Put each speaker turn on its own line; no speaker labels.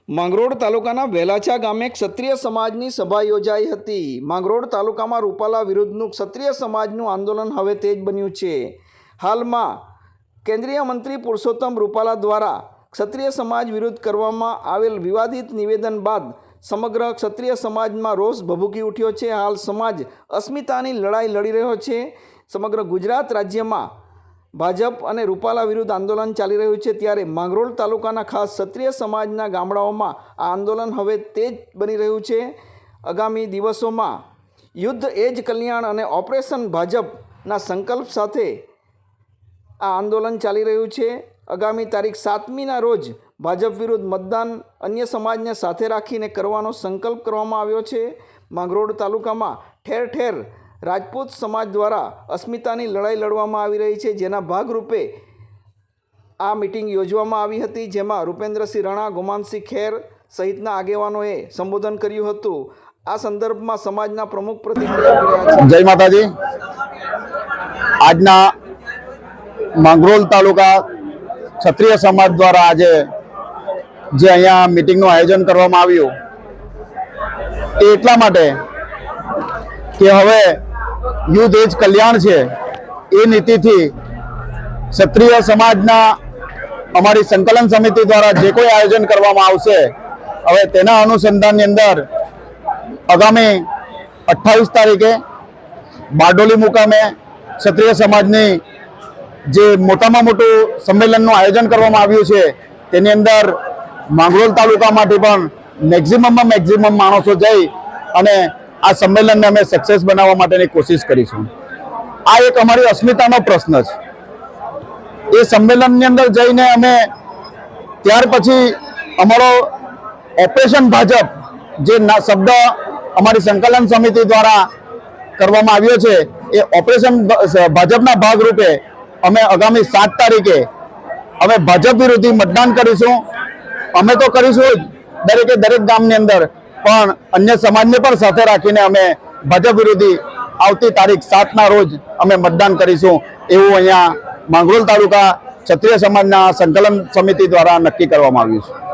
માંગરોળ તાલુકાના વેલાચા ગામે ક્ષત્રિય સમાજની સભા યોજાઈ હતી। માંગરોળ તાલુકામાં રૂપાલા વિરુદ્ધનું ક્ષત્રિય સમાજનું આંદોલન હવે તેજ બન્યું છે। હાલમાં કેન્દ્રીય મંત્રી પુરુષોત્તમ રૂપાલા દ્વારા ક્ષત્રિય સમાજ વિરુદ્ધ કરવામાં આવેલ વિવાદિત નિવેદન બાદ સમગ્ર ક્ષત્રિય સમાજમાં રોષ ભભૂકી ઉઠ્યો છે। હાલ સમાજ અસ્મિતાની લડાઈ લડી રહ્યો છે। સમગ્ર ગુજરાત રાજ્યમાં ભાજપ અને રૂપાલા વિરુદ્ધ આંદોલન ચાલી રહ્યું છે, ત્યારે માંગરોળ તાલુકાના ખાસ ક્ષત્રિય સમાજના ગામડાઓમાં આ આંદોલન હવે તેજ બની રહ્યું છે। આગામી દિવસોમાં યુદ્ધ એ જ કલ્યાણ અને ઓપરેશન ભાજપના સંકલ્પ સાથે આ આંદોલન ચાલી રહ્યું છે। આગામી તારીખ 7મીના રોજ ભાજપ વિરુદ્ધ મતદાન અન્ય સમાજને સાથે રાખીને કરવાનો સંકલ્પ કરવામાં આવ્યો છે। માંગરોળ તાલુકામાં ઠેર ઠેર રાજપૂત સમાજ દ્વારા અસ્મિતાની લડાઈ લડવામાં આવી રહી છે, જેના ભાગરૂપે આ મિટિંગ યોજવામાં આવી હતી, જેમાં રૂપેન્દ્રસિંહ રાણા, ગોમાનસિંહ ખેર સહિતના આગેવાનોએ સંબોધન કર્યું હતું। આ સંદર્ભમાં સમાજના પ્રમુખ પ્રતિક્રિયા કર્યા છે।
જય માતાજી। આજના માંગરોળ તાલુકા ક્ષત્રિય સમાજ દ્વારા આજે જે અહીંયા મિટિંગનું આયોજન કરવામાં આવ્યું એ એટલા માટે કે હવે યુદ્ધ એ જ કલ્યાણ છે એ નીતિથી ક્ષત્રિય સમાજના અમારી સંકલન સમિતિ દ્વારા જે કોઈ આયોજન કરવામાં આવશે, હવે તેના અનુસંધાનની અંદર આગામી 28 તારીખે બારડોલી મુકામે ક્ષત્રિય સમાજની જે મોટામાં મોટું સંમેલનનું આયોજન કરવામાં આવ્યું છે, તેની અંદર માંગરોળ તાલુકામાંથી પણ મેક્સિમમ માણસો જઈ અને આ સંમેલનને અમે સક્સેસ બનાવવા માટેની કોશિશ કરીશું। આ એક અમારી અસ્મિતાનો પ્રશ્ન છે। એ સંમેલનની અંદર જઈને અમે ત્યાર પછી અમારો ઓપરેશન ભાજપ જે શબ્દ અમારી સંકલન સમિતિ દ્વારા કરવામાં આવ્યો છે, એ ઓપરેશન ભાજપના ભાગરૂપે અમે આગામી 7 તારીખે અમે ભાજપ વિરોધી મતદાન કરીશું। અમે તો કરીશું દરેક ગામની અંદર, પણ અન્ય સમાજને પણ સાથે રાખીને અમે ભાજપ વિરોધી આવતી તારીખ 7ના રોજ અમે મતદાન કરીશું, એવું અહીંયા માંગરોળ તાલુકા ક્ષત્રિય સમાજના સંકલન સમિતિ દ્વારા નક્કી કરવામાં આવ્યું છે।